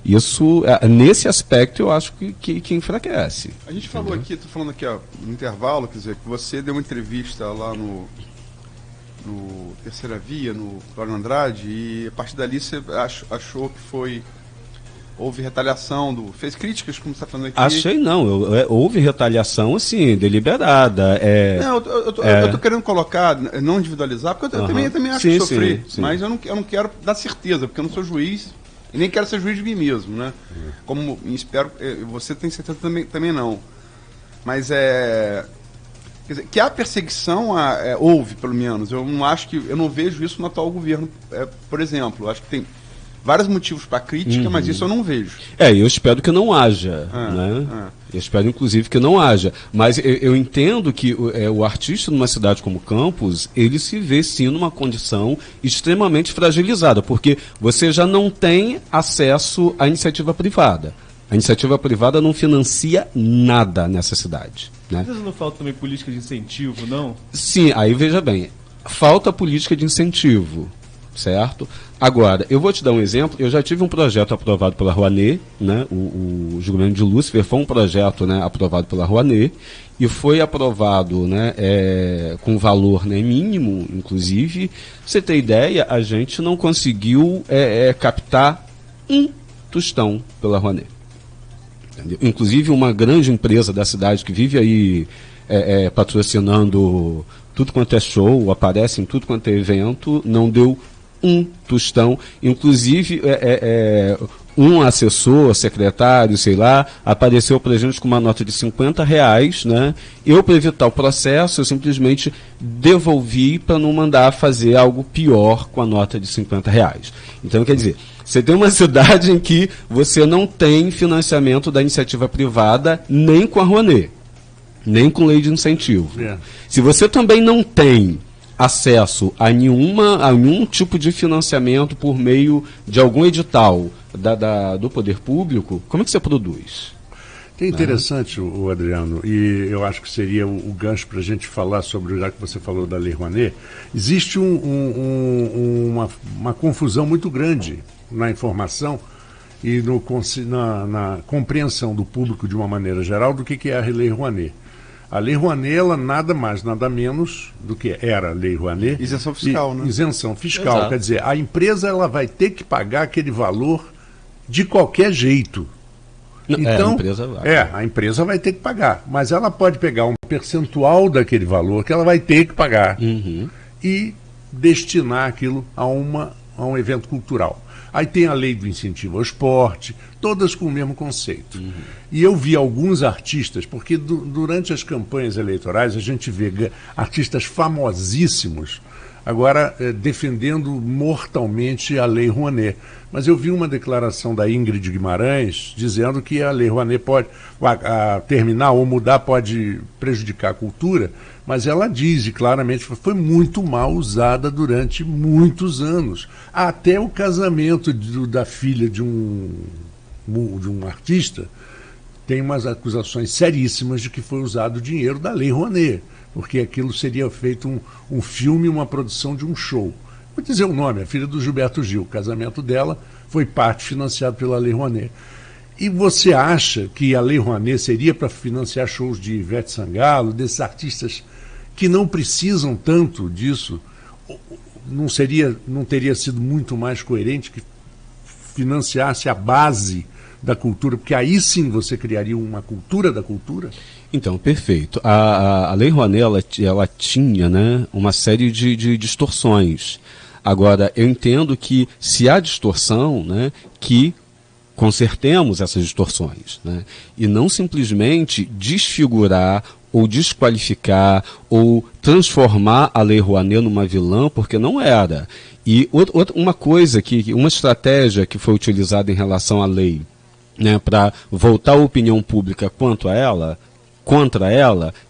Isso, nesse aspecto, eu acho que enfraquece. A gente falou aqui, estou falando aqui no intervalo, quer dizer, que você deu uma entrevista lá no Terceira Via, no Cláudio Andrade, e a partir dali você achou que houve retaliação, fez críticas, como você está falando aqui? Achei não, houve retaliação, assim, deliberada. Não, eu tô querendo colocar, não individualizar, porque eu também acho que sofri, mas eu não quero dar certeza, porque eu não sou juiz, e nem quero ser juiz de mim mesmo, né? Como espero, você tem certeza também não. Mas quer dizer, que a perseguição houve, pelo menos. Eu não vejo isso no atual governo, por exemplo. Acho que tem vários motivos para crítica, mas isso eu não vejo. Eu espero que não haja, né? Eu espero, inclusive, que não haja. Mas eu entendo que o artista numa cidade como Campos, ele se vê, sim, numa condição extremamente fragilizada, porque você já não tem acesso à iniciativa privada. A iniciativa privada não financia nada nessa cidade, né? Às vezes não falta também política de incentivo, não? Sim, aí veja bem, falta política de incentivo, certo? Agora, eu vou te dar um exemplo. Eu já tive um projeto aprovado pela Rouanet, né? O Julgamento de Lúcifer foi um projeto, né, aprovado pela Rouanet, e foi aprovado, né, com valor, né, mínimo, inclusive. Pra você ter ideia, a gente não conseguiu captar um tostão pela Rouanet. Entendeu? Inclusive, uma grande empresa da cidade que vive aí patrocinando tudo quanto é show, aparece em tudo quanto é evento, não deu um tostão. Inclusive, um assessor, secretário, sei lá, apareceu para a gente com uma nota de R$50, né? Eu, para evitar o processo, eu simplesmente devolvi para não mandar fazer algo pior com a nota de R$50. Então, quer dizer, você tem uma cidade em que você não tem financiamento da iniciativa privada nem com a Rouanet, nem com lei de incentivo. Se você também não tem acesso a nenhum tipo de financiamento por meio de algum edital do poder público, como é que você produz? É interessante, o Adriano, e eu acho que seria o gancho para a gente falar sobre, já que você falou da Lei Rouanet, existe uma confusão muito grande na informação e na compreensão do público de uma maneira geral do que é a Lei Rouanet. A Lei Rouanet, ela nada mais, nada menos do que era a Lei Rouanet. Isenção fiscal, né? Isenção fiscal. Exato. Quer dizer, a empresa ela vai ter que pagar aquele valor de qualquer jeito. Então, a empresa vai ter que pagar, mas ela pode pegar um percentual daquele valor que ela vai ter que pagar e destinar aquilo a um evento cultural. Aí tem a lei do incentivo ao esporte, todas com o mesmo conceito. E eu vi alguns artistas, porque durante as campanhas eleitorais a gente vê artistas famosíssimos agora defendendo mortalmente a Lei Rouanet. Mas eu vi uma declaração da Ingrid Guimarães dizendo que a Lei Rouanet pode terminar ou mudar, pode prejudicar a cultura, mas ela diz claramente que foi muito mal usada durante muitos anos. Até o casamento da filha de um artista tem umas acusações seríssimas de que foi usado o dinheiro da Lei Rouanet, porque aquilo seria feito um filme, uma produção de um show. Vou dizer o nome, a filha do Gilberto Gil. O casamento dela foi parte financiado pela Lei Rouanet. E você acha que a Lei Rouanet seria para financiar shows de Ivete Sangalo, desses artistas que não precisam tanto disso? Não teria sido muito mais coerente que financiasse a base da cultura, porque aí sim você criaria uma cultura da cultura? Então, perfeito. A Lei Rouanet, ela tinha, né, uma série de distorções. Agora, eu entendo que se há distorção, né, que consertemos essas distorções, né, e não simplesmente desfigurar ou desqualificar ou transformar a Lei Rouanet numa vilã, porque não era. E uma estratégia que foi utilizada em relação à lei, né, para voltar a opinião pública contra ela,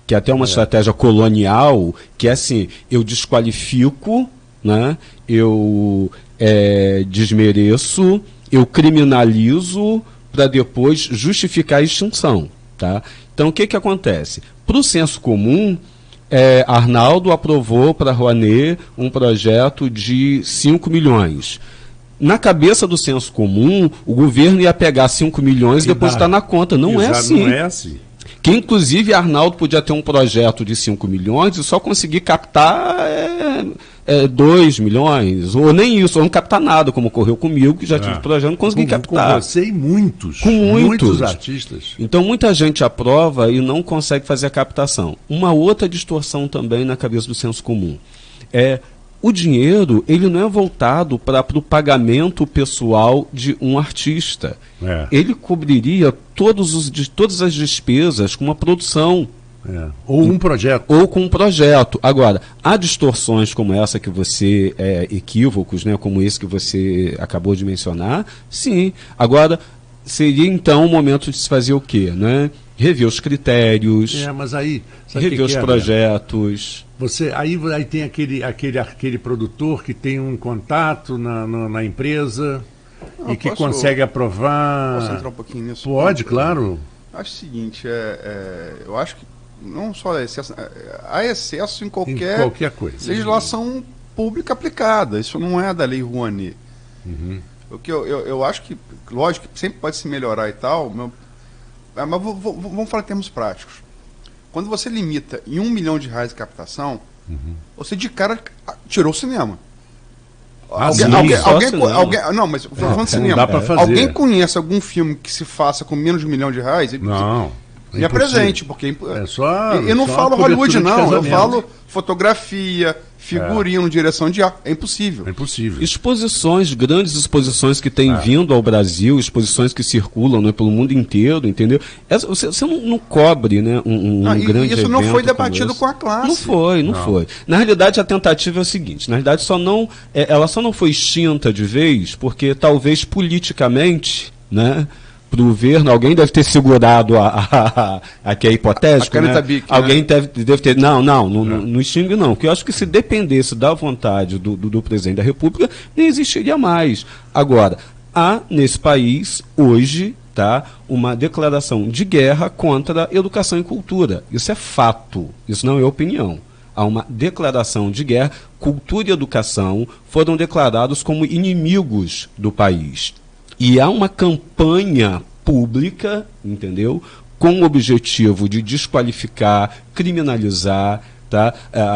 que é até uma estratégia colonial, que é assim, eu desqualifico, né, eu desmereço, eu criminalizo para depois justificar a extinção. Tá? Então, o que acontece? Para o senso comum, Arnaldo aprovou para a Rouanet um projeto de 5 milhões. Na cabeça do senso comum, o governo ia pegar 5 milhões e depositar na conta. Não é assim. Não é assim. Que, inclusive, Arnaldo podia ter um projeto de 5 milhões e só conseguir captar 2 milhões, ou nem isso, ou não captar nada, como ocorreu comigo, que já tive projeto, não consegui captar. Com você e muitos. Com muitos artistas. Então, muita gente aprova e não consegue fazer a captação. Uma outra distorção também na cabeça do senso comum. O dinheiro, ele não é voltado para o pagamento pessoal de um artista. Ele cobriria todas as despesas com uma produção. Ou um projeto. Ou com um projeto. Agora, há distorções como essa que você, equívocos, né, como esse que você acabou de mencionar, sim. Agora, seria então o momento de se fazer o quê? Né? Rever os critérios, mas aí, rever os projetos. Aí tem aquele produtor que tem um contato na empresa e que consegue aprovar. Posso entrar um pouquinho nisso? Pode, claro. Acho o seguinte, eu acho que não só excesso, há excesso em qualquer coisa. Legislação pública aplicada. Isso não é da Lei Rouanet. O que eu acho que, lógico, que sempre pode se melhorar e tal, mas vamos falar em termos práticos. Quando você limita em R$1 milhão de captação, você de cara tirou o cinema. Não, mas falando de cinema. Dá pra fazer. Alguém conhece algum filme que se faça com menos de R$1 milhão? Não. Me apresente, porque eu não só falo Hollywood, não. Eu falo fotografia, figurino, direção de arte. É impossível. É impossível. Exposições, grandes exposições que têm vindo ao Brasil, exposições que circulam, né, pelo mundo inteiro, entendeu? Você não cobre, né, um grande evento. Isso não foi debatido com a classe. Não foi. Na realidade, a tentativa é o seguinte: na realidade, ela só não foi extinta de vez porque talvez politicamente, né, para o governo, alguém deve ter segurado aqui é hipotético, né? Alguém deve ter. Não extingue, não. Porque eu acho que se dependesse da vontade do presidente da República, nem existiria mais. Agora, há nesse país, hoje, uma declaração de guerra contra a educação e cultura. Isso é fato, isso não é opinião. Há uma declaração de guerra, cultura e educação foram declarados como inimigos do país. E há uma campanha pública, entendeu? Com o objetivo de desqualificar, criminalizar.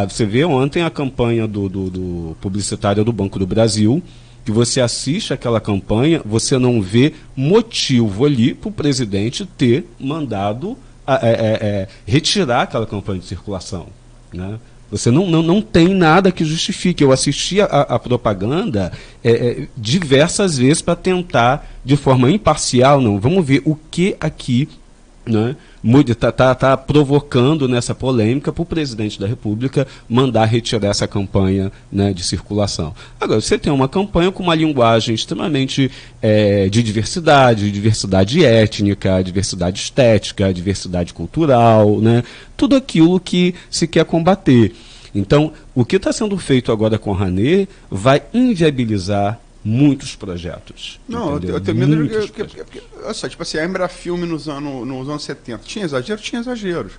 Você vê ontem a campanha do publicitária do Banco do Brasil, que você assiste aquela campanha, você não vê motivo ali para o presidente ter mandado retirar aquela campanha de circulação, né? Você não tem nada que justifique. Eu assisti a propaganda diversas vezes para tentar, de forma imparcial, vamos ver o que aqui, né, está provocando nessa polêmica para o presidente da República mandar retirar essa campanha, né, de circulação. Agora, você tem uma campanha com uma linguagem extremamente de diversidade étnica, diversidade estética, diversidade cultural, né, tudo aquilo que se quer combater. Então, o que está sendo feito agora com a Rouanet vai inviabilizar muitos projetos. Não, eu tenho medo olha só, tipo assim, a Embrafilme nos anos 70 tinha exageros.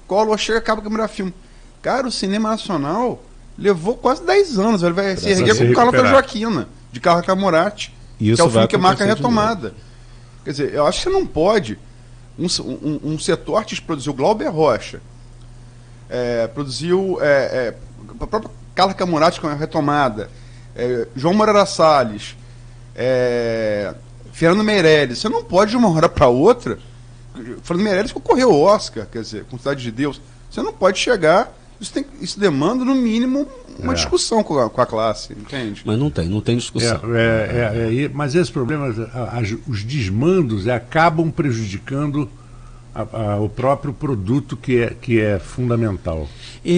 Collor chega e acaba com a Embrafilme. Cara, o cinema nacional levou quase 10 anos. Ele vai se erguer com o Carlota Joaquina, de Carla Camurati, que é o filme que marca a retomada. Quer dizer, eu acho que você não pode. Um setor artístico produziu Glauber Rocha, produziu a própria Carla Camurati com a retomada, João Moreira Salles, Fernando Meirelles. Você não pode de uma hora para outra. Fernando Meirelles concorreu ao Oscar, quer dizer, com Cidade de Deus. Você não pode chegar. Isso demanda, no mínimo, uma discussão com a classe, entende? Mas não tem discussão. Mas esse problema, os desmandos acabam prejudicando o próprio produto que é fundamental.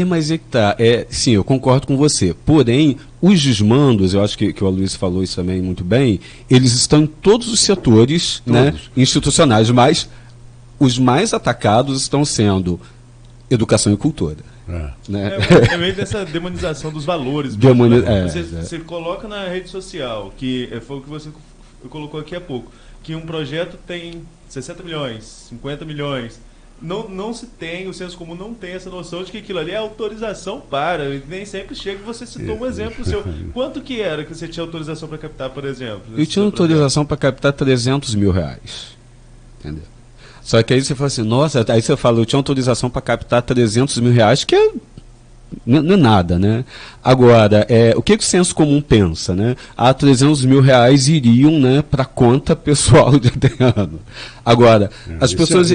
Mas é que tá. Sim, eu concordo com você. Porém, os desmandos, eu acho que o Aloysio falou isso também muito bem, eles estão em todos os setores, né, institucionais, mas os mais atacados estão sendo educação e cultura. Né? É meio dessa demonização dos valores. Você coloca na rede social, que foi o que você colocou aqui há pouco, que um projeto tem 60 milhões, 50 milhões. não se tem, o senso comum não tem essa noção de que aquilo ali é autorização para, e nem sempre chega. Você citou um exemplo seu. Quanto que era que você tinha autorização para captar, por exemplo? Eu tinha autorização para captar R$300 mil. Entendeu? Só que aí você fala assim, nossa, aí você fala, eu tinha autorização para captar R$300 mil, que não é nada, né? Agora, o que o senso comum pensa, né? R$300 mil iriam, né, para conta pessoal de Adriano. Agora, as pessoas...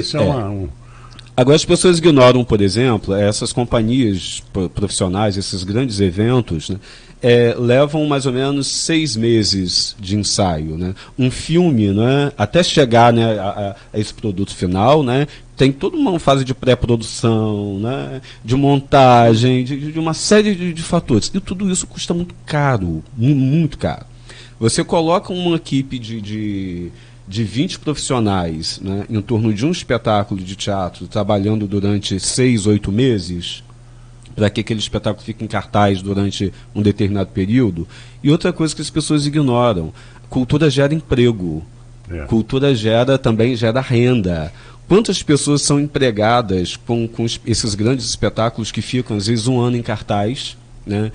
Agora, as pessoas ignoram, por exemplo, essas companhias profissionais, esses grandes eventos, né, levam mais ou menos 6 meses de ensaio. Né? Um filme, né, até chegar, né, a esse produto final, né, tem toda uma fase de pré-produção, né, de montagem, de uma série de fatores. E tudo isso custa muito caro, muito caro. Você coloca uma equipe de 20 profissionais, né, em torno de um espetáculo de teatro, trabalhando durante 6, 8 meses, para que aquele espetáculo fique em cartaz durante um determinado período. E outra coisa que as pessoas ignoram, cultura gera emprego, cultura também gera renda. Quantas pessoas são empregadas com esses grandes espetáculos que ficam, às vezes, um ano em cartaz, né?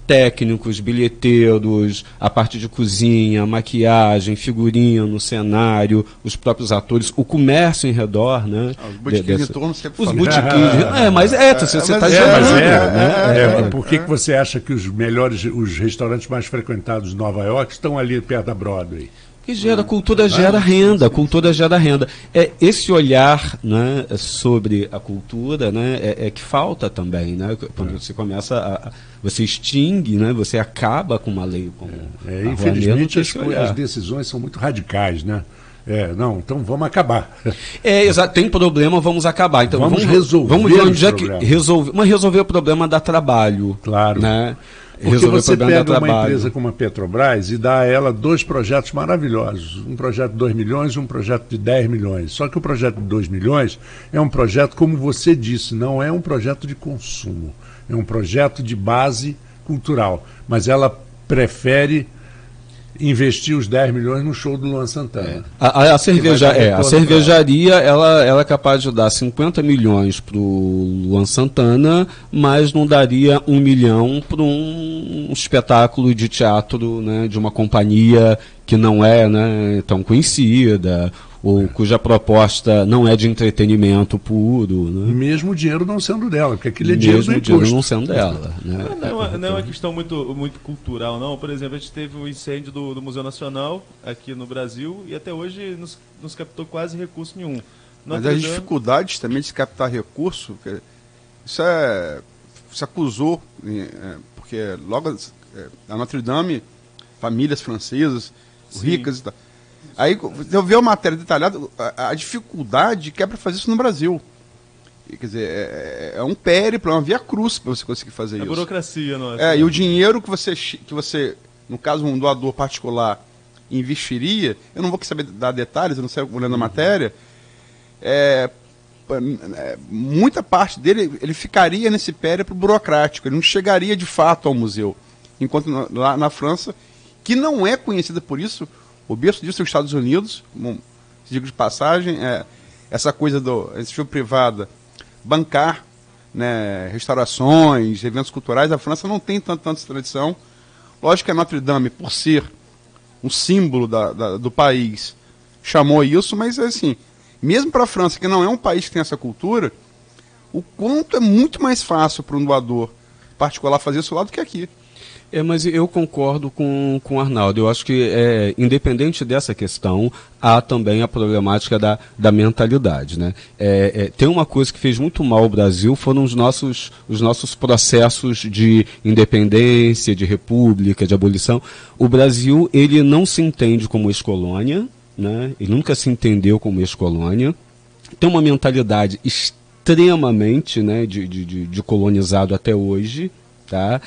Técnicos, bilheteiros, a parte de cozinha, maquiagem, figurino, cenário, os próprios atores, o comércio em redor, né? Os botequins de torno sempre falam. Os botequins, você está dizendo. Por que você acha que os restaurantes mais frequentados de Nova York estão ali perto da Broadway? Que cultura gera renda, cultura gera renda. Esse olhar, né, sobre a cultura, né, que falta também, né? Quando você começa você extingue, né, você acaba com uma lei como infelizmente as decisões são muito radicais, né? Então vamos acabar. Exato, tem problema, vamos acabar. Então vamos resolver. Vamos ver onde resolver o problema dá trabalho. Claro. Né? Porque você pega uma empresa como a Petrobras e dá a ela 2 projetos maravilhosos. Um projeto de 2 milhões e um projeto de 10 milhões. Só que o projeto de 2 milhões é um projeto, como você disse, não é um projeto de consumo. É um projeto de base cultural. Mas ela prefere investir os 10 milhões no show do Luan Santana. A cervejaria ela é capaz de dar 50 milhões para o Luan Santana, mas não daria 1 milhão para um espetáculo de teatro, né, de uma companhia que não é, né, tão conhecida, ou cuja proposta não é de entretenimento puro. Né? Mesmo o dinheiro não sendo dela, porque aquele é dinheiro do imposto. Mesmo não sendo dela. Né? Não é uma questão muito cultural, não. Por exemplo, a gente teve um incêndio do Museu Nacional aqui no Brasil e até hoje nos captou quase recurso nenhum. Mas as dificuldades também de se captar recurso, isso acusou, porque logo a Notre Dame, famílias francesas, ricas e tal. Aí eu vi a matéria detalhada, a dificuldade que é para fazer isso no Brasil. Quer dizer, é um périplo, é uma via cruz para você conseguir fazer isso. A burocracia, nossa. E o dinheiro que você, no caso, um doador particular investiria, eu não vou saber dar detalhes, eu não sei olhando a matéria, muita parte dele ele ficaria nesse périplo burocrático, ele não chegaria de fato ao museu. Enquanto lá na França, que não é conhecida por isso, o berço disso é os Estados Unidos, como digo de passagem, essa coisa da iniciativa privada bancar, né, restaurações, eventos culturais, a França não tem tanta essa tradição. Lógico que a Notre Dame, por ser um símbolo do país, chamou isso, mas assim, mesmo para a França, que não é um país que tem essa cultura, o quanto é muito mais fácil para um doador particular fazer isso lá do que aqui. Mas eu concordo com o Arnaldo. Eu acho que, independente dessa questão, há também a problemática da mentalidade. Né? Tem uma coisa que fez muito mal ao Brasil, foram os nossos processos de independência, de república, de abolição. O Brasil, ele não se entende como ex-colônia, né? Ele nunca se entendeu como ex-colônia. Tem uma mentalidade extremamente, né, de colonizado até hoje. Tá?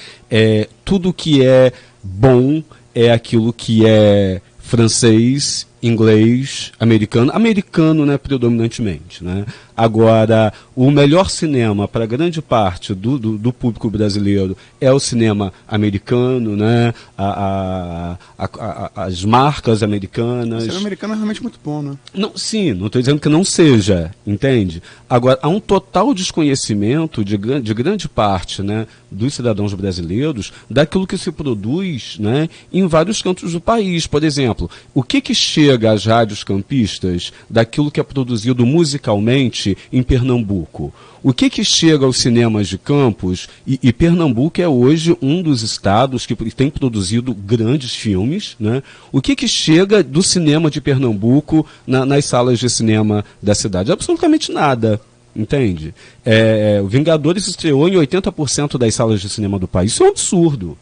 Tudo que é bom é aquilo que é francês inglês, americano, né, predominantemente, né? Agora, o melhor cinema para grande parte do público brasileiro é o cinema americano, né? As marcas americanas. O cinema americano é realmente muito bom, né? Não, sim, não estou dizendo que não seja, entende? Agora, há um total desconhecimento de grande parte, né, dos cidadãos brasileiros daquilo que se produz, né, em vários cantos do país. Por exemplo, o que chega às rádios campistas daquilo que é produzido musicalmente em Pernambuco? O que chega aos cinemas de Campos? E Pernambuco é hoje um dos estados que tem produzido grandes filmes, né? O que chega do cinema de Pernambuco nas salas de cinema da cidade? Absolutamente nada. Entende? O Vingadores estreou em 80% das salas de cinema do país. Isso é um absurdo.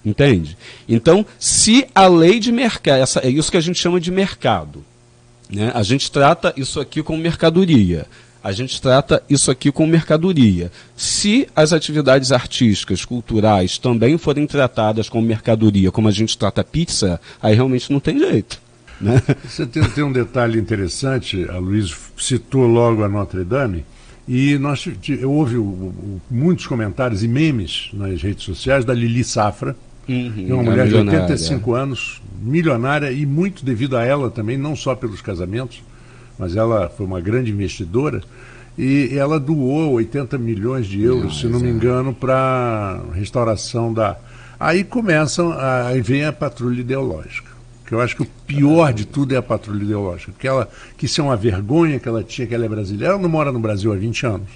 Entende? Então, se a lei de mercado, é isso que a gente chama de mercado, né? A gente trata isso aqui como mercadoria. Se as atividades artísticas, culturais, também forem tratadas como mercadoria, como a gente trata a pizza, aí realmente não tem jeito. Né? Você tem um detalhe interessante, a Luiz citou logo a Notre Dame, e houve muitos comentários e memes nas redes sociais da Lili Safra, uma mulher de 85 anos, milionária, e muito devido a ela também, não só pelos casamentos, mas ela foi uma grande investidora, e ela doou 80 milhões de euros, se não me engano, para restauração da... Aí vem a patrulha ideológica, que eu acho que o pior de tudo é a patrulha ideológica, que isso é uma vergonha que ela tinha, que ela é brasileira, ela não mora no Brasil há 20 anos.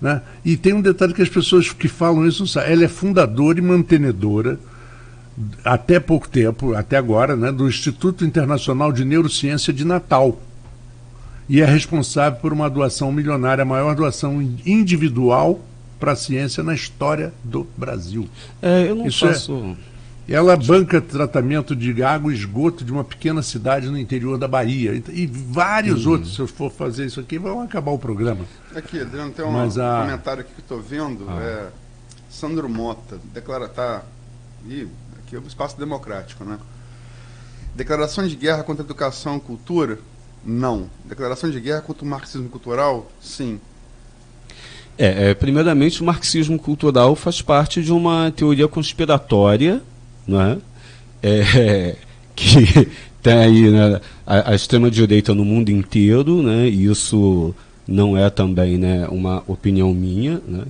Né? E tem um detalhe que as pessoas que falam isso não sabem, ela é fundadora e mantenedora, até pouco tempo, até agora, né, do Instituto Internacional de Neurociência de Natal. E é responsável por uma doação milionária, a maior doação individual para a ciência na história do Brasil. Eu não faço... Ela banca tratamento de água e esgoto de uma pequena cidade no interior da Bahia. E vários outros, se eu for fazer isso aqui, vão acabar o programa. Aqui, Adriano, tem um comentário aqui que eu estou vendo. Sandro Mota, aqui é o espaço democrático, né? Declaração de guerra contra a educação e cultura? Não. Declaração de guerra contra o marxismo cultural? Sim. Primeiramente, o marxismo cultural faz parte de uma teoria conspiratória, né? Que tem aí, né, a extrema-direita no mundo inteiro, né? E isso não é também, né, uma opinião minha, né?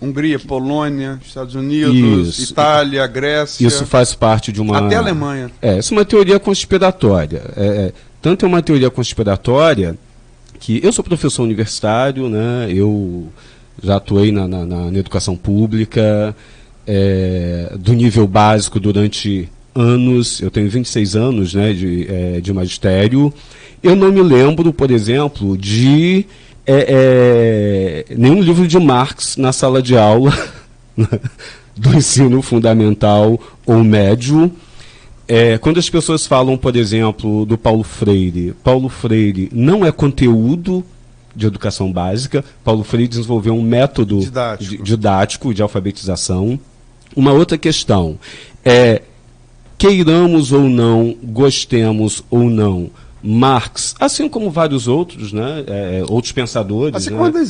Hungria, Polônia, Estados Unidos, isso, Itália, Grécia... Isso faz parte de uma... Até a Alemanha. Isso é uma teoria conspiratória. Tanto é uma teoria conspiratória que eu sou professor universitário, né? Eu já atuei na educação pública, do nível básico durante anos. Eu tenho 26 anos, né, de magistério. Eu não me lembro, por exemplo, de... nenhum livro de Marx na sala de aula do ensino fundamental ou médio. Quando as pessoas falam, por exemplo, do Paulo Freire não é conteúdo de educação básica. Paulo Freire desenvolveu um método didático de alfabetização. Uma outra questão queiramos ou não, gostemos ou não, Marx, assim como vários outros, né, outros pensadores, assim, né, como Adam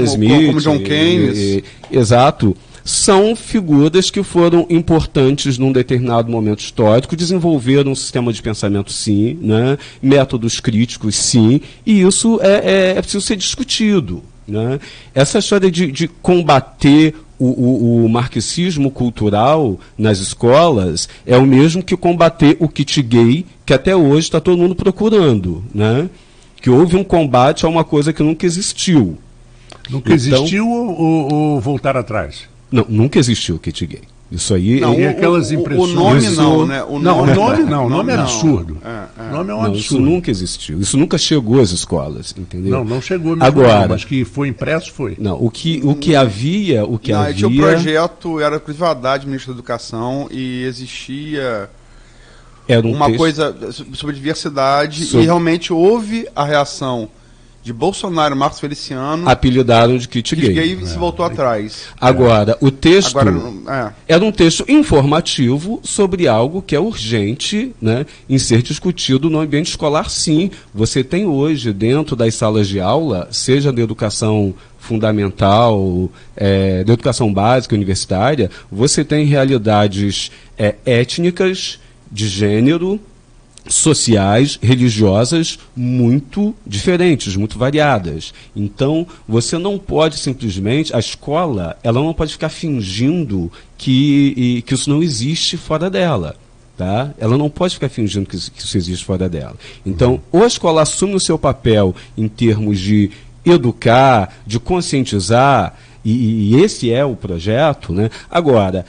Smith, como John Keynes, exato, são figuras que foram importantes num determinado momento histórico, desenvolveram um sistema de pensamento, sim, né, métodos críticos, sim, e isso é preciso ser discutido, né? Essa história de combater o marxismo cultural nas escolas é o mesmo que combater o kit gay, que até hoje está todo mundo procurando, né? Que houve um combate a uma coisa que nunca existiu. Nunca existiu ou voltar atrás? Não, nunca existiu o kit gay. Isso aí... Não, e aquelas impressões... O nome não, né? O nome é absurdo. O nome é um absurdo. Isso nunca existiu. Isso nunca chegou às escolas, entendeu? Não chegou mesmo. Agora, mas que foi impresso, foi. Não, o que havia... O projeto era privadade do Ministério da Educação e existia... Era uma coisa sobre diversidade e realmente houve a reação de Bolsonaro, Marcos Feliciano, apelidaram de kit gay. E se voltou atrás. Agora, o texto era um texto informativo sobre algo que é urgente, né, em ser discutido no ambiente escolar, sim. Você tem hoje, dentro das salas de aula, seja da educação fundamental, da educação básica, universitária, você tem realidades étnicas, de gênero, sociais, religiosas, muito diferentes, muito variadas. Então, você não pode simplesmente, a escola, ela não pode ficar fingindo que isso não existe fora dela. Tá? Ela não pode ficar fingindo que isso existe fora dela. Então, ou a escola assume o seu papel em termos de educar, de conscientizar, e esse é o projeto, né? Agora,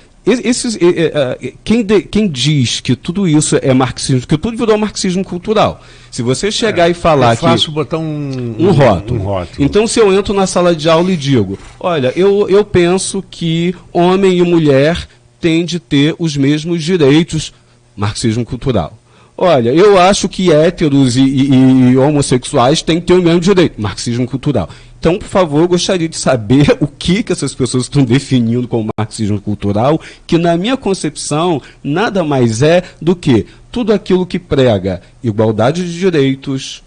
quem diz que tudo isso é marxismo, que tudo virou marxismo cultural. Se você chegar e falar que... É fácil botar um rótulo. Então, se eu entro na sala de aula e digo, olha, eu penso que homem e mulher têm de ter os mesmos direitos, marxismo cultural. Olha, eu acho que héteros e homossexuais têm que ter o mesmo direito, marxismo cultural. Então, por favor, eu gostaria de saber o que essas pessoas estão definindo como marxismo cultural, que na minha concepção nada mais é do que tudo aquilo que prega igualdade de direitos,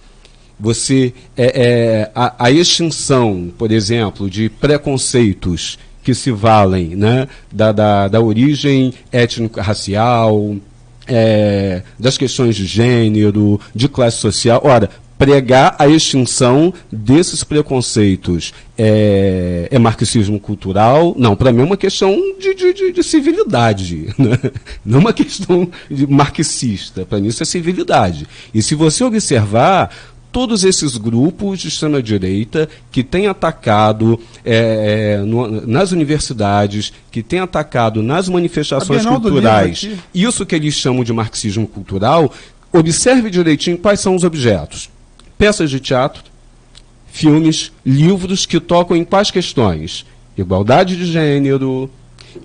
a extinção, por exemplo, de preconceitos que se valem, né, da origem étnico-racial, das questões de gênero, de classe social. Ora, pregar a extinção desses preconceitos é marxismo cultural? Não, para mim é uma questão de civilidade, né? Não uma questão marxista. Para mim isso é civilidade. E se você observar, todos esses grupos de extrema-direita que têm atacado nas universidades, que têm atacado nas manifestações culturais, isso que eles chamam de marxismo cultural, observe direitinho quais são os objetos. Peças de teatro, filmes, livros que tocam em quais questões? Igualdade de gênero,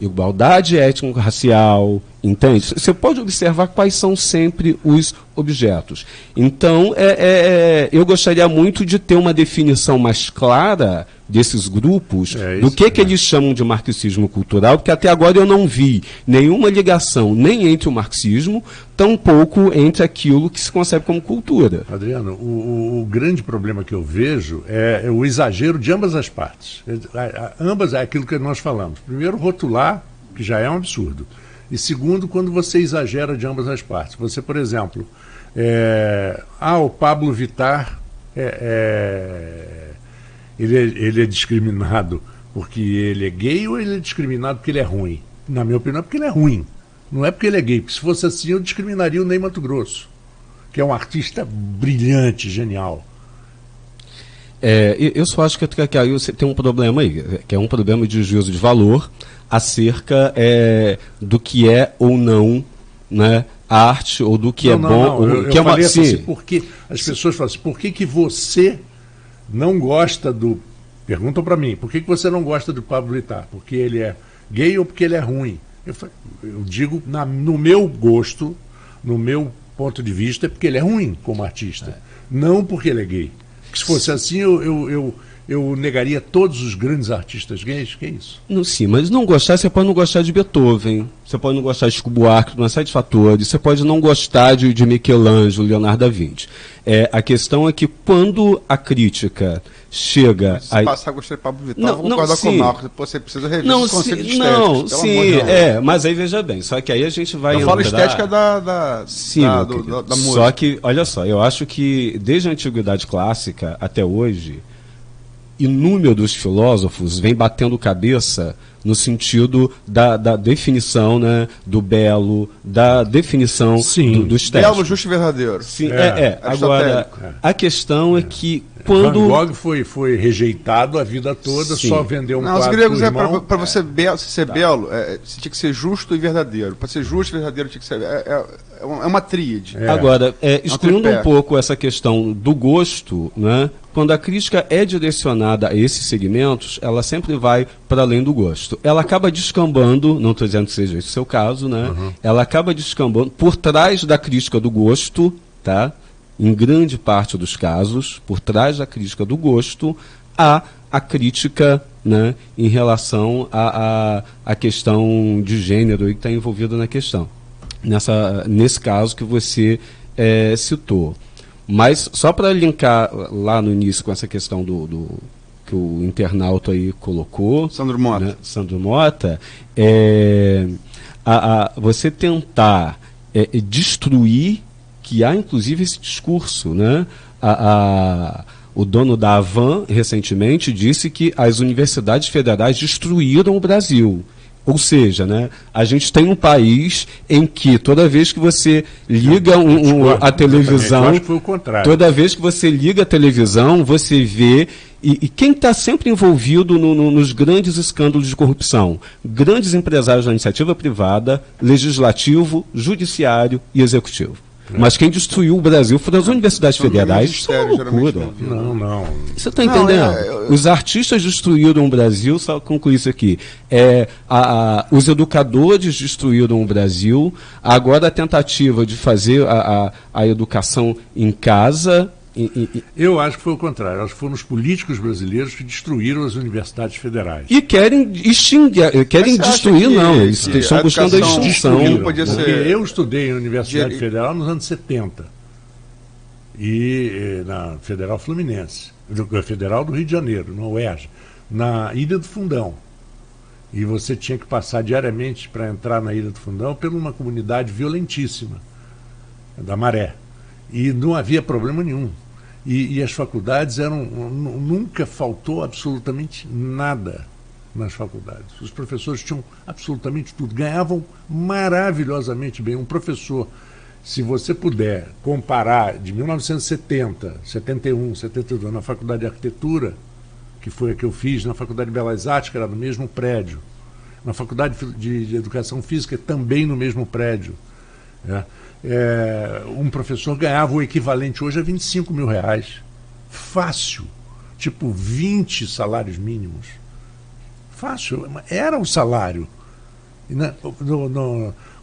igualdade étnico-racial, entende? Você pode observar quais são sempre os objetos. Então, eu gostaria muito de ter uma definição mais clara desses grupos, do que eles chamam de marxismo cultural, porque até agora eu não vi nenhuma ligação nem entre o marxismo, tampouco entre aquilo que se concebe como cultura. Adriano, o grande problema que eu vejo é o exagero de ambas as partes. Ambas é aquilo que nós falamos. Primeiro, rotular, que já é um absurdo. E segundo, quando você exagera de ambas as partes. Você, por exemplo, o Pablo Vittar ele é discriminado porque ele é gay ou ele é discriminado porque ele é ruim? Na minha opinião, é porque ele é ruim. Não é porque ele é gay, porque se fosse assim eu discriminaria o Ney Matogrosso, que é um artista brilhante, genial. Eu só acho que aí você tem um problema aí, que é um problema de juízo de valor acerca do que é ou não, né, arte, ou do que é bom. Eu falei assim, porque as pessoas falam assim, por que você não gosta do... Perguntam para mim, por que você não gosta do Pablo Vittar? Porque ele é gay ou porque ele é ruim? Eu digo, no meu gosto, no meu ponto de vista, é porque ele é ruim como artista. Não porque ele é gay. Porque se fosse assim, eu negaria todos os grandes artistas gays. Que é isso? Não, sim, mas não gostar, você pode não gostar de Beethoven, você pode não gostar de Chico Buarque, uma série de fatores, você pode não gostar de Michelangelo, Leonardo da Vinci. A questão é que quando a crítica chega... Se passar a gostar de Pablo Vittar, vou concordar com o Marcos, você precisa rever esse conceito de estética. Não, sim, mas aí veja bem, só que aí a gente vai... Eu falo estética da música. Só que, olha só, eu acho que desde a antiguidade clássica até hoje, inúmeros filósofos vêm batendo cabeça no sentido da definição, né, do belo, da definição do estético. Belo, justo e verdadeiro. Sim, Agora, a questão é que quando... Van Gogh foi rejeitado a vida toda, só vendeu um quadro. Os gregos para você ser belo, você tinha que ser justo e verdadeiro. Para ser justo e verdadeiro tinha que ser... É uma tríade. Agora, excluindo um pouco essa questão do gosto, né, quando a crítica é direcionada a esses segmentos, ela sempre vai para além do gosto. Ela acaba descambando, não estou dizendo que seja esse o seu caso, né? Ela acaba descambando por trás da crítica do gosto, tá? em grande parte dos casos, por trás da crítica do gosto, há a crítica, né, em relação à questão de gênero que está envolvida na questão. Nesse caso que você citou. Mas, só para linkar lá no início com essa questão que o internauta aí colocou, Sandro Mota, né, Sandro Mota, você tentar destruir, que há inclusive esse discurso, né? O dono da Avan, recentemente, disse que as universidades federais destruíram o Brasil. Ou seja, né, a gente tem um país em que toda vez que você liga a televisão, eu acho que foi o contrário. Toda vez que você liga a televisão, você vê, e quem está sempre envolvido nos grandes escândalos de corrupção? Grandes empresários da iniciativa privada, legislativo, judiciário e executivo. Mas quem destruiu o Brasil foram as universidades federais. Isso é uma loucura. Não. Você está entendendo? Os artistas destruíram o Brasil, só concluir isso aqui. Os educadores destruíram o Brasil. Agora a tentativa de fazer a educação em casa. Eu acho que foi o contrário. Acho que foram os políticos brasileiros que destruíram as universidades federais. E querem extinguir, querem destruir, não. Eles estão buscando a extinção. Eu estudei em Universidade Federal nos anos 70. E na Federal Fluminense. Federal do Rio de Janeiro, na UERJ. Na Ilha do Fundão. E você tinha que passar diariamente para entrar na Ilha do Fundão por uma comunidade violentíssima, da Maré. E não havia problema nenhum. E as faculdades nunca faltou absolutamente nada nas faculdades. Os professores tinham absolutamente tudo, ganhavam maravilhosamente bem. Um professor, se você puder comparar de 1970, 71, 72, na Faculdade de Arquitetura, que foi a que eu fiz, na Faculdade de Belas Artes, que era no mesmo prédio, na Faculdade de Educação Física, também no mesmo prédio, um professor ganhava o equivalente hoje a R$25 mil. Fácil. Tipo 20 salários mínimos. Fácil. Era o salário.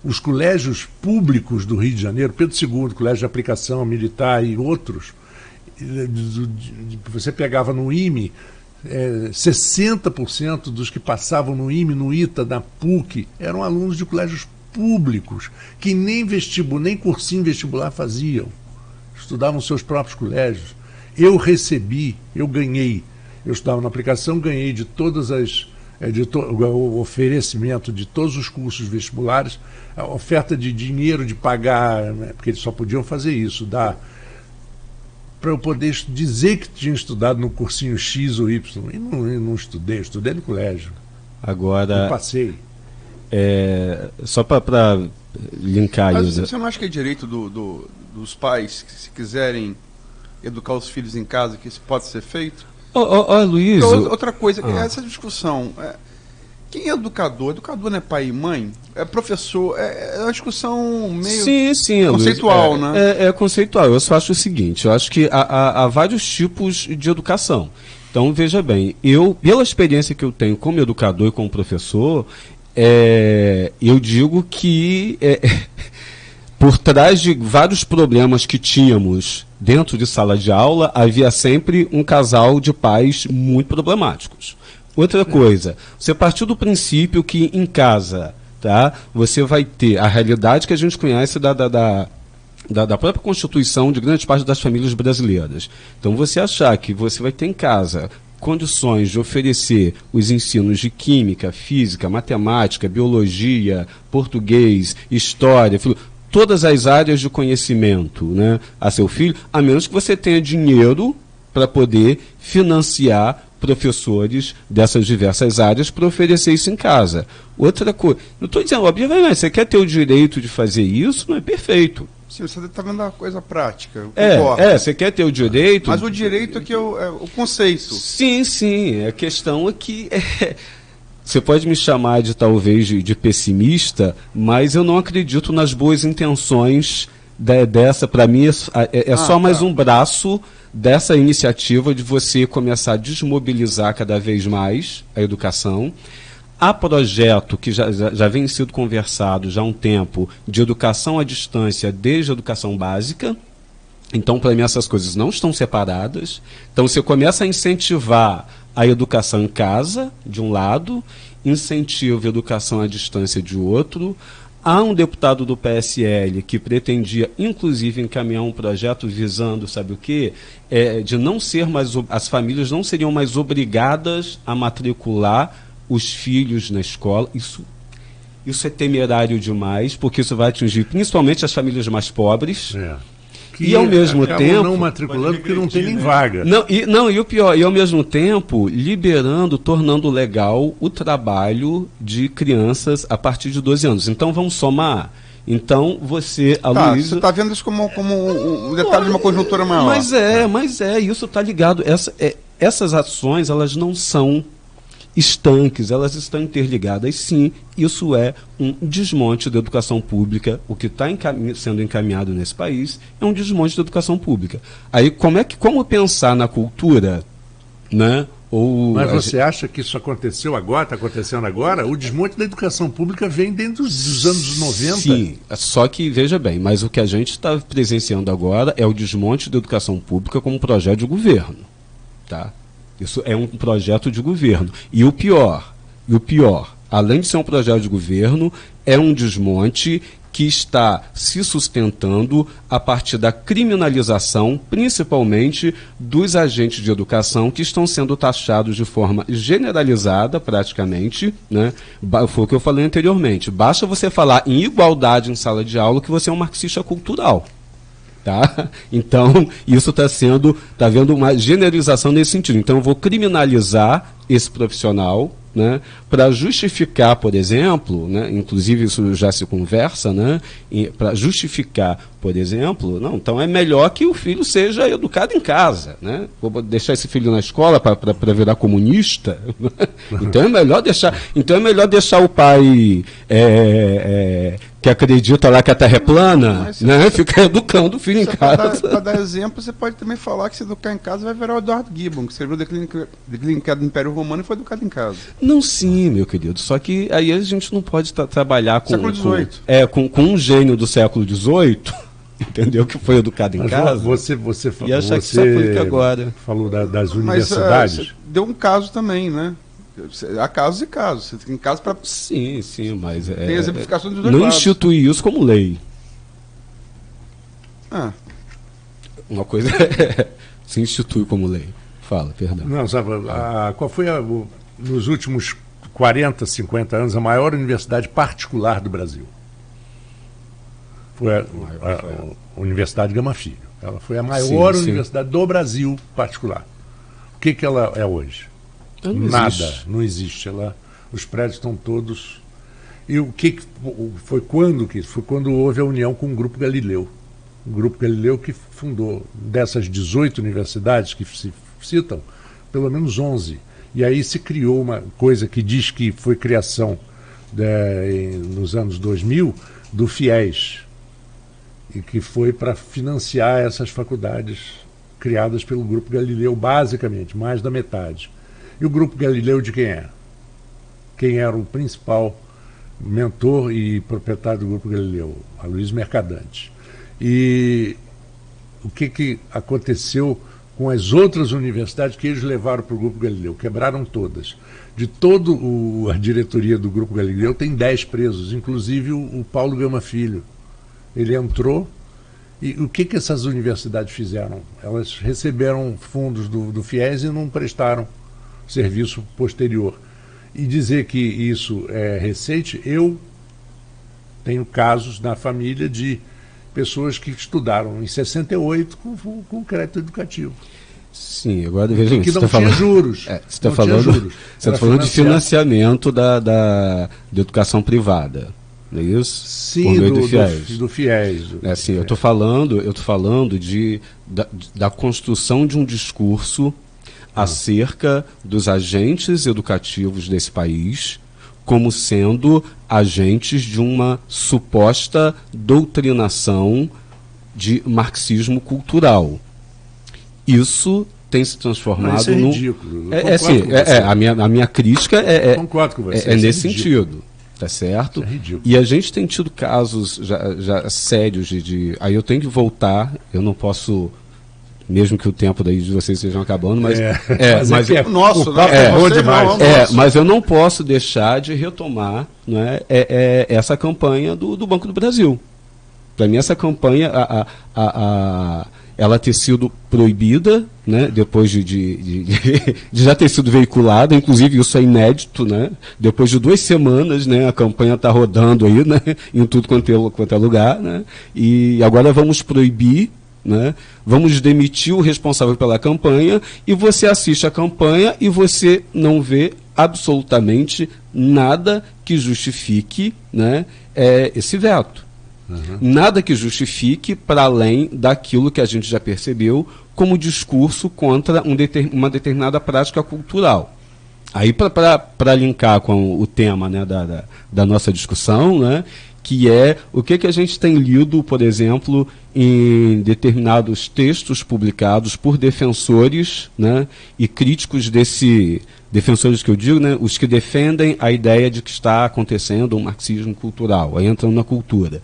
Os colégios públicos do Rio de Janeiro, Pedro II, Colégio de Aplicação Militar e outros, você pegava no IME, 60% dos que passavam no IME, no ITA, na PUC, eram alunos de colégios públicos, que nem cursinho vestibular faziam, estudavam seus próprios colégios. Eu ganhei, eu estudava na aplicação, ganhei de todas o oferecimento de todos os cursos vestibulares, a oferta de dinheiro de pagar, porque eles só podiam fazer isso, para eu poder dizer que tinha estudado no cursinho X ou Y. E não estudei, estudei no colégio. Agora, eu passei. Só para linkar isso. Você não acha que é direito dos pais, que se quiserem educar os filhos em casa, que isso pode ser feito? Luiz. Outra coisa, essa discussão. Quem é educador? Educador não é pai e mãe? É professor? É uma discussão meio conceitual, Luiz, né? É conceitual. Eu só acho o seguinte, eu acho que há vários tipos de educação. Então, veja bem, pela experiência que eu tenho como educador e como professor, eu digo que por trás de vários problemas que tínhamos dentro de sala de aula, havia sempre um casal de pais muito problemáticos. Outra coisa, você partiu do princípio que em casa, você vai ter a realidade que a gente conhece da própria Constituição de grande parte das famílias brasileiras. Então, você achar que você vai ter em casa condições de oferecer os ensinos de química, física, matemática, biologia, português, história, todas as áreas de conhecimento, né, a seu filho, a menos que você tenha dinheiro para poder financiar professores dessas diversas áreas para oferecer isso em casa. Outra coisa, não estou dizendo, obviamente, você quer ter o direito de fazer isso, não é perfeito. Sim, você está vendo a coisa prática. Você quer ter o direito. Mas o direito aqui é o conceito. Sim. A questão é que você pode me chamar talvez de pessimista, mas eu não acredito nas boas intenções dessa. Para mim, só mais um braço dessa iniciativa de você começar a desmobilizar cada vez mais a educação. Há projeto que já vem sido conversado já há um tempo de educação à distância desde a educação básica, Então, para mim, essas coisas não estão separadas. Então, você começa a incentivar a educação em casa, de um lado, incentiva a educação à distância, de outro. Há um deputado do PSL que pretendia, inclusive, encaminhar um projeto visando, sabe o quê? De não ser mais, as famílias não seriam mais obrigadas a matricular os filhos na escola. Isso é temerário demais, porque isso vai atingir principalmente as famílias mais pobres. E ao mesmo tempo não matriculando porque não tem nem vaga. E o pior, e ao mesmo tempo liberando, tornando legal o trabalho de crianças a partir de 12 anos. Então vamos somar. Então você, Luísa... Você está vendo isso como um detalhe de uma conjuntura maior. Mas isso está ligado. Essas ações, elas não são estanques, elas estão interligadas, sim. Isso é um desmonte da educação pública. O que está sendo encaminhado nesse país é um desmonte da educação pública. Aí, como pensar na cultura, né? Mas você acha que isso aconteceu agora, está acontecendo agora? O desmonte da educação pública vem dentro dos anos 90. Sim, só que, veja bem, mas o que a gente está presenciando agora é o desmonte da educação pública como projeto de governo, tá? Isso é um projeto de governo. E o pior, além de ser um projeto de governo, é um desmonte que está se sustentando a partir da criminalização, principalmente dos agentes de educação, que estão sendo taxados de forma generalizada, praticamente, né? Foi o que eu falei anteriormente. Basta você falar em igualdade em sala de aula que você é um marxista cultural. Tá? Então, isso está havendo uma generalização nesse sentido. Então, eu vou criminalizar esse profissional, né, para justificar, por exemplo, né, inclusive isso já se conversa, né, para justificar, por exemplo, não, então é melhor que o filho seja educado em casa, né? Vou deixar esse filho na escola para virar comunista. Então é melhor deixar o pai que acredita lá que a Terra é plana, né? Ficar educando o filho em casa. Para dar exemplo, você pode também falar que se educar em casa vai virar o Eduardo Gibbon, que escreveu Declínio do Império Romano e foi educado em casa. Não, sim, meu querido. Só que aí a gente não pode trabalhar com um gênio do século XVIII, entendeu? Que foi educado em casa. Você e achar que isso aplica agora. Falou das universidades. Mas deu um caso também, né? Há casos e casos. Você tem casos para. Sim, mas. Tem exemplificação dos dois não lados. Institui isso como lei. Uma coisa se institui como lei. Fala, perdão. Não, sabe, qual foi nos últimos 40, 50 anos, a maior universidade particular do Brasil? Foi a Universidade Gama Filho. Ela foi a maior universidade do Brasil particular. O que ela é hoje? Não existe. Os prédios estão todos... E o que foi quando que foi quando houve a união com o Grupo Galileu. O Grupo Galileu que fundou, dessas 18 universidades que se citam, pelo menos 11. E aí se criou uma coisa que diz que foi criação nos anos 2000 do FIES, e que foi para financiar essas faculdades criadas pelo Grupo Galileu, basicamente, mais da metade. E o Grupo Galileu de quem é? Quem era o principal mentor e proprietário do Grupo Galileu? Aloysio Mercadante. E o que aconteceu com as outras universidades que eles levaram para o Grupo Galileu? Quebraram todas. De toda a diretoria do Grupo Galileu, tem 10 presos, inclusive o Paulo Gama Filho. Ele entrou, e o que essas universidades fizeram? Elas receberam fundos do FIES e não prestaram serviço posterior. E dizer que isso é recente, eu tenho casos na família de pessoas que estudaram em 68 com crédito educativo. Sim, agora veja que não tinha juros. Você está falando de financiamento da educação privada, não é isso? Sim, do FIES. Sim, eu estou falando da construção de um discurso acerca dos agentes educativos desse país como sendo agentes de uma suposta doutrinação de marxismo cultural. Isso tem se transformado no... ridículo. A minha crítica concordo com você. Nesse sentido. Tá certo? Isso é ridículo. E a gente tem tido casos já sérios aí eu tenho que voltar, eu não posso, mesmo que o tempo daí de vocês estejam acabando, mas mas é nosso, bom demais. Mas eu não posso deixar de retomar, não é, essa campanha do Banco do Brasil. Para mim essa campanha ela ter sido proibida, né, depois de já ter sido veiculada, inclusive isso é inédito, né, depois de 2 semanas, né, a campanha está rodando aí, né, em tudo quanto é lugar, né, e agora vamos proibir, né, vamos demitir o responsável pela campanha, e você assiste a campanha e você não vê absolutamente nada que justifique, né, esse veto. Uhum. Nada que justifique para além daquilo que a gente já percebeu como discurso contra uma determinada prática cultural. Aí, para linkar com o tema, né, da nossa discussão, né, que é o que a gente tem lido, por exemplo, em determinados textos publicados por defensores, né, e críticos defensores que eu digo, né, os que defendem a ideia de que está acontecendo um marxismo cultural, aí entrando na cultura,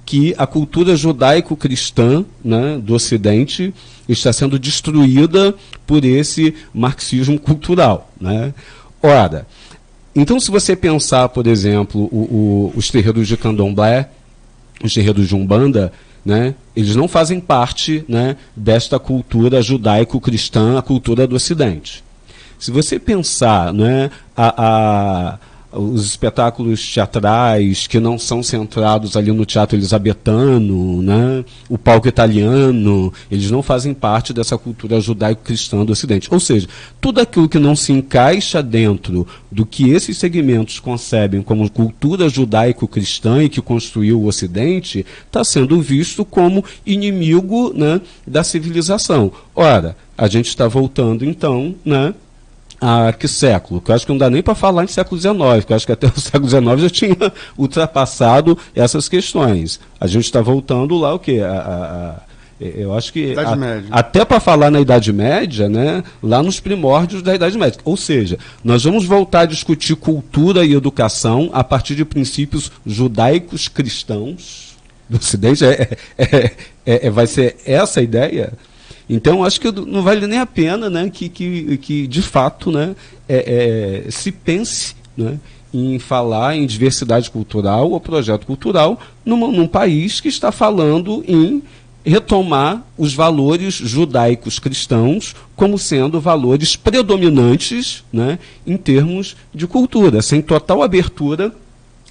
que a cultura judaico-cristã, né, do Ocidente está sendo destruída por esse marxismo cultural, né? Ora, então se você pensar, por exemplo, os terreiros de candomblé, os terreiros de umbanda, né, eles não fazem parte, né, desta cultura judaico-cristã, a cultura do Ocidente. Se você pensar, né, os espetáculos teatrais que não são centrados ali no teatro elisabetano, né, o palco italiano, eles não fazem parte dessa cultura judaico-cristã do Ocidente. Ou seja, tudo aquilo que não se encaixa dentro do que esses segmentos concebem como cultura judaico-cristã e que construiu o Ocidente, está sendo visto como inimigo, né, da civilização. Ora, a gente está voltando então, né, a que século? Que eu acho que não dá nem para falar em século XIX, que eu acho que até o século XIX já tinha ultrapassado essas questões. A gente está voltando lá o quê? Eu acho que até para falar na Idade Média, né, lá nos primórdios da Idade Média. Ou seja, nós vamos voltar a discutir cultura e educação a partir de princípios judaicos cristãos do Ocidente. Vai ser essa a ideia? Então, acho que não vale nem a pena, né, que de fato, né, se pense, né, em falar em diversidade cultural ou projeto cultural num país que está falando em retomar os valores judaicos cristãos como sendo valores predominantes, né, em termos de cultura, sem total abertura,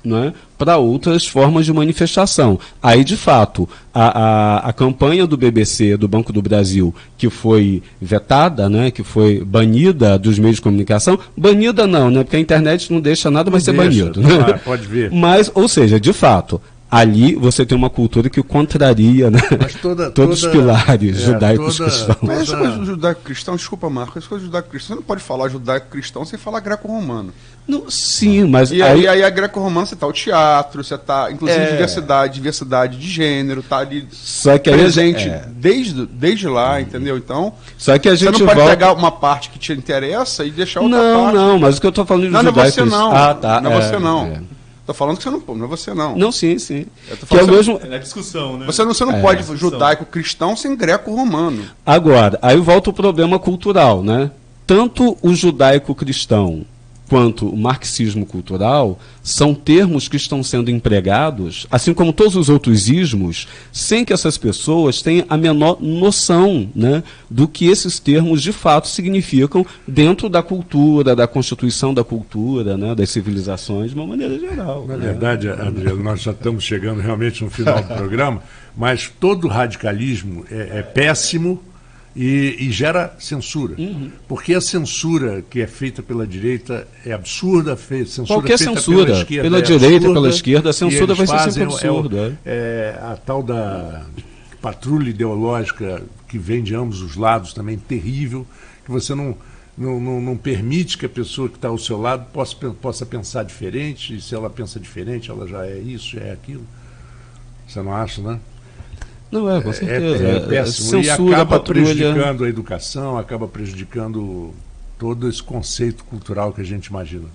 né, para outras formas de manifestação. Aí, de fato, a campanha do BBC, do Banco do Brasil, que foi vetada, né, que foi banida dos meios de comunicação, banida não, né, porque a internet não deixa nada mais ser banido. Né? Pode ver. Mas, ou seja, de fato, ali você tem uma cultura que contraria, né, todos os pilares judaicos cristãos. Mas essa coisa do judaico-cristão, desculpa, Marco, essa coisa do judaico-cristão, você não pode falar judaico-cristão sem falar greco-romano. Sim, mas... E aí a greco-romana, você está o teatro, você está, inclusive, diversidade de gênero, está ali só que presente desde lá, entendeu? Então, só que a gente você não pode pegar uma parte que te interessa e deixar outra parte. Não, mas o que eu estou falando de judaico... Não é você não. Não é você não. Estou falando que você não é você não. Não, sim. Que é o mesmo... É discussão, né? Você não pode judaico-cristão sem greco-romano. Agora, aí volta o problema cultural, né? Tanto o judaico-cristão quanto o marxismo cultural são termos que estão sendo empregados, assim como todos os outros ismos, sem que essas pessoas tenham a menor noção, né, do que esses termos de fato significam dentro da cultura, da constituição da cultura, né, das civilizações, de uma maneira geral. Na verdade, Adriano, nós já estamos chegando realmente no final do programa, mas todo radicalismo é péssimo e gera censura. Porque a censura que é feita pela direita é absurda, qualquer censura pela direita, pela esquerda, a censura vai ser sempre absurda. A tal da patrulha ideológica que vem de ambos os lados também terrível, que você não permite que a pessoa que está ao seu lado possa pensar diferente, e se ela pensa diferente, ela já é isso, já é aquilo. Você não acha, né? Não, com certeza. É péssimo. Censura, e acaba patrulha... prejudicando a educação, acaba prejudicando todo esse conceito cultural que a gente imagina.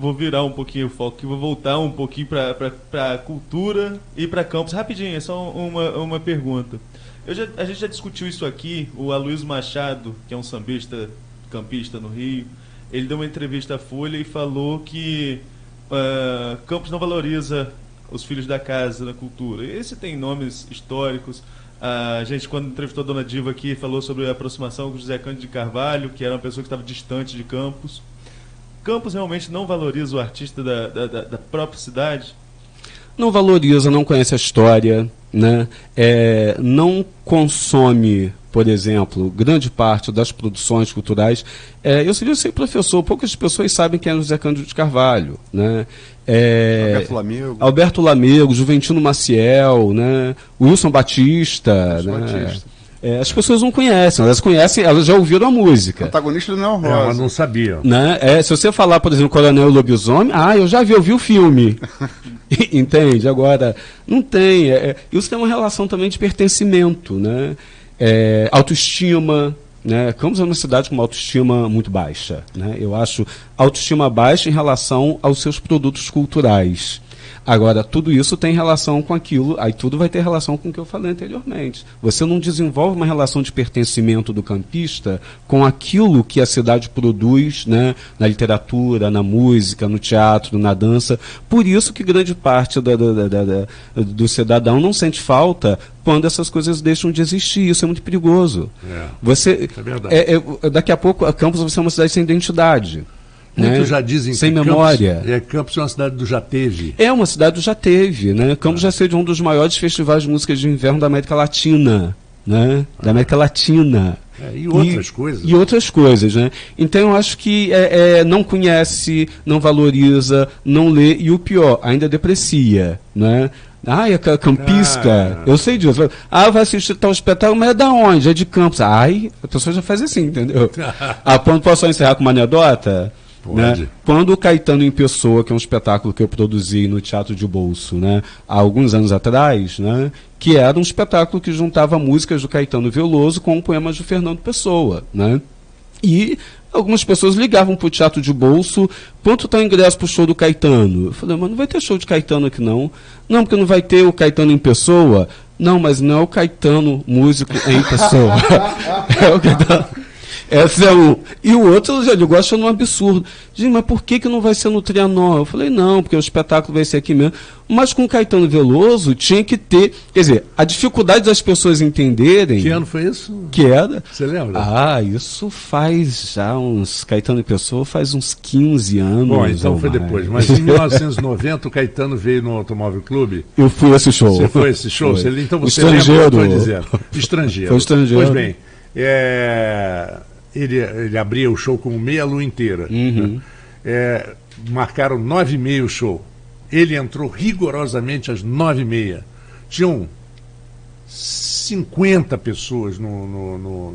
Vou virar um pouquinho o foco, vou voltar um pouquinho para a cultura e para Campos. Rapidinho, é só uma pergunta. A gente já discutiu isso aqui, o Aloysio Machado, que é um sambista, campista no Rio, ele deu uma entrevista à Folha e falou que Campos não valoriza os filhos da casa na cultura. Esse tem nomes históricos. A gente, quando entrevistou a Dona Diva aqui, falou sobre a aproximação com José Cândido de Carvalho, que era uma pessoa que estava distante de Campos. Campos realmente não valoriza o artista da própria cidade? Não valoriza, não conhece a história, né? Não consome, por exemplo, grande parte das produções culturais. Eu sei professor, poucas pessoas sabem quem é José Cândido de Carvalho, né? Alberto Lamego, Juventino Maciel, né? Wilson Batista. As pessoas não conhecem, elas já ouviram a música. O protagonista do Neo Rosa. Elas não sabiam. Né? Se você falar, por exemplo, Coronel Lobisomem, eu já ouvi o filme. Entende? Agora, não tem. Isso tem uma relação também de pertencimento, né? Autoestima. Né? Campos é uma cidade com uma autoestima muito baixa. Né? Eu acho autoestima baixa em relação aos seus produtos culturais. Agora, tudo isso tem relação com aquilo, aí tudo vai ter relação com o que eu falei anteriormente. Você não desenvolve uma relação de pertencimento do campista com aquilo que a cidade produz, né, na literatura, na música, no teatro, na dança. Por isso que grande parte do cidadão não sente falta quando essas coisas deixam de existir. Isso é muito perigoso. É verdade. Daqui a pouco, Campos vai ser uma cidade sem identidade. Muitos já dizem sem que memória. Campos é uma cidade do já teve. É uma cidade do já teve, né? Campos já sede um dos maiores festivais de música de inverno da América Latina, né? Da América Latina. E outras coisas. E outras coisas, né? Então eu acho que não conhece, não valoriza, não lê e o pior, ainda deprecia, né? É campista, eu sei disso. Vai assistir tal espetáculo, mas é da onde? É de Campos. A pessoa já faz assim, entendeu? Posso só encerrar com uma anedota? Né? Quando o Caetano em Pessoa, que é um espetáculo que eu produzi no Teatro de Bolso, né, há alguns anos atrás, né, que era um espetáculo que juntava músicas do Caetano Veloso com poemas do Fernando Pessoa, né? E algumas pessoas ligavam para o Teatro de Bolso: quanto está o ingresso para o show do Caetano? Eu falei: mas não vai ter show de Caetano aqui não. Não, porque não vai ter o Caetano em Pessoa. Não, mas não é o Caetano músico em pessoa. É o Caetano. Esse é um. E o outro, eu digo, achando um absurdo. Gente, mas por que não vai ser no Trianon? Eu falei: não, porque o espetáculo vai ser aqui mesmo. Mas com o Caetano Veloso tinha que ter. Quer dizer, a dificuldade das pessoas entenderem. Que ano foi isso? Que era? Você lembra? Isso faz já uns. Caetano e Pessoa faz uns 15 anos. Bom, então foi depois. Mas em 1990 o Caetano veio no Automóvel Clube. Eu fui a esse show. Você foi a esse show? Então você estrangeiro. Lembra, dizendo. Estrangeiro. Foi estrangeiro. Pois bem. Ele abria o show com meia lua inteira. Uhum. Marcaram 9h30 o show. Ele entrou rigorosamente às 9h30. Tinham 50 pessoas no...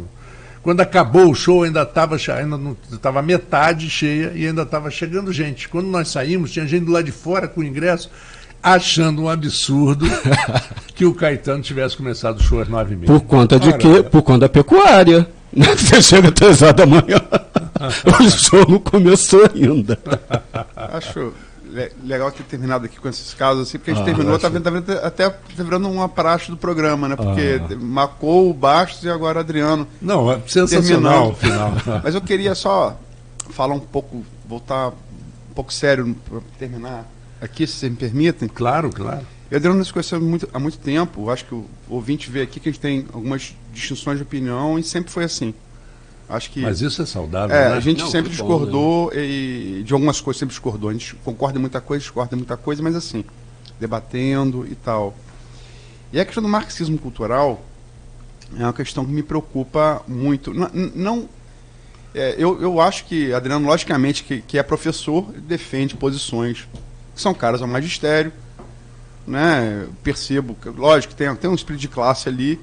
Quando acabou o show, ainda estava metade cheia e ainda estava chegando gente. Quando nós saímos, tinha gente do lado de fora com o ingresso, achando um absurdo que o Caetano tivesse começado o show às 9h30. Por conta de quê? Por conta da pecuária. Você chega às 3 horas da manhã, o show não começou ainda. Acho legal ter terminado aqui com esses casos, assim, porque a gente terminou, tá virando uma praxe do programa, né? Porque marcou o Bastos e agora o Adriano. Não, sensacional o final. Mas eu queria só falar um pouco, voltar um pouco sério para terminar aqui, se vocês me permitem. Claro, claro. Eu e o Adriano nos conhecemos há muito tempo. Acho que o ouvinte vê aqui que a gente tem algumas distinções de opinião e sempre foi assim. Acho que, mas isso é saudável, né? A gente sempre discordou, né? E de algumas coisas sempre discordou. A gente concorda em muita coisa, discorda em muita coisa, mas assim, debatendo e tal. E a questão do marxismo cultural é uma questão que me preocupa muito. Eu acho que Adriano, logicamente, que é professor, defende posições que são caras ao magistério, né? Percebo, lógico que tem um espírito de classe ali,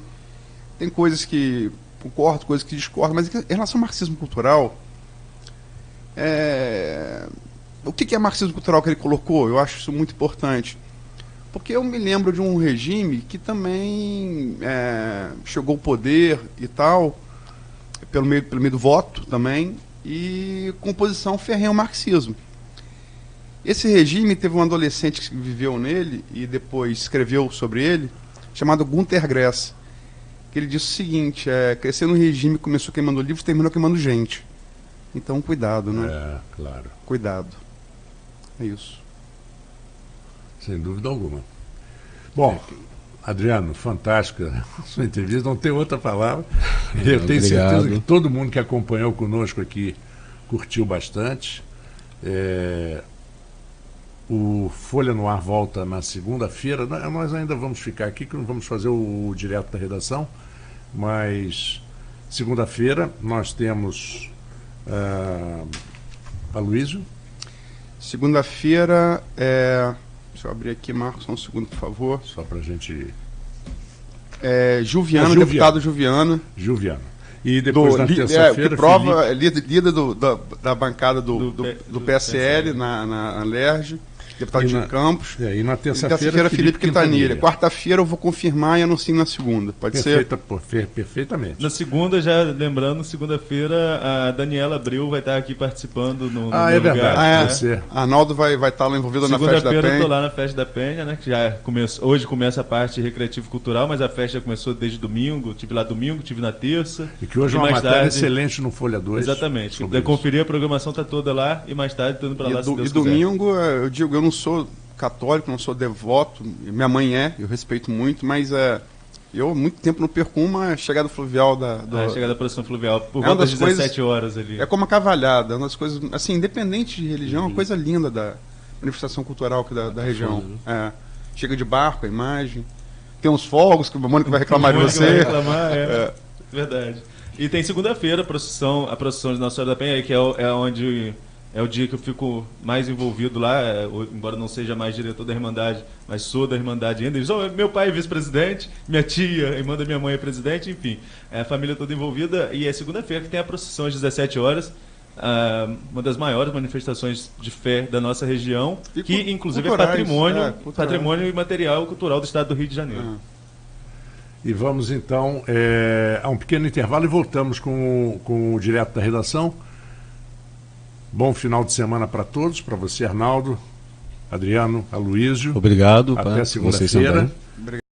tem coisas que concordo, coisas que discordo, mas em relação ao marxismo cultural, o que é marxismo cultural que ele colocou? Eu acho isso muito importante, porque eu me lembro de um regime que também chegou ao poder e tal, pelo meio do voto também, e composição ferrenha ao marxismo. Esse regime teve um adolescente que viveu nele e depois escreveu sobre ele, chamado Günter Grass, que ele disse o seguinte: crescer no regime começou queimando livros, terminou queimando gente. Então, cuidado, né? Claro. Cuidado. É isso. Sem dúvida alguma. Bom, Adriano, fantástica a sua entrevista, não tem outra palavra. Eu tenho certeza que todo mundo que acompanhou conosco aqui curtiu bastante. O Folha no Ar volta na segunda-feira. Nós ainda vamos ficar aqui, que não vamos fazer o direto da redação, mas segunda-feira nós temos Aloysio. Segunda-feira deixa eu abrir aqui, Marcos, só um segundo, por favor. Só para a gente... Juviano, deputado Juviano. E depois na terça-feira... prova, líder da bancada do PSL na LERJ. Deputado de Campos. E na terça-feira, Felipe Quintanilha. Quarta-feira eu vou confirmar e anuncio na segunda. Pode ser? Perfeitamente. Na segunda, já lembrando, segunda-feira, a Daniela Abreu vai estar aqui participando no é verdade. Lugar, Arnaldo vai estar lá envolvido na Festa da Penha. Segunda-feira eu estou lá na Festa da Penha, né? Que já começou, hoje começa a parte recreativo-cultural, mas a festa já começou desde domingo. Tive lá domingo, tive na terça. E que hoje é uma matéria excelente no Folha 2. Exatamente. Conferir a programação está toda lá e mais tarde estou indo para lá, se Deus quiser. Domingo, eu digo, eu não sou católico, não sou devoto, minha mãe eu respeito muito, mas eu há muito tempo não perco uma chegada fluvial a chegada da procissão fluvial, por volta das 17 horas ali. É como a cavalhada, uma das coisas, assim, independente de religião, é uma coisa linda da manifestação cultural aqui da região. Chega de barco, a imagem, tem uns fogos que o Mônica vai reclamar de você. Verdade. E tem segunda-feira a procissão de Nossa Senhora da Penha, que onde... É o dia que eu fico mais envolvido lá, embora não seja mais diretor da Irmandade, mas sou da Irmandade ainda. Meu pai é vice-presidente, minha tia, irmã da minha mãe é presidente, enfim, a família toda envolvida. E é segunda-feira que tem a procissão às 17 horas, uma das maiores manifestações de fé da nossa região, que inclusive é patrimônio imaterial cultural do estado do Rio de Janeiro. E vamos então a um pequeno intervalo e voltamos com o direto da redação. Bom final de semana para todos, para você, Arnaldo, Adriano, Aloysio. Obrigado. Até segunda-feira.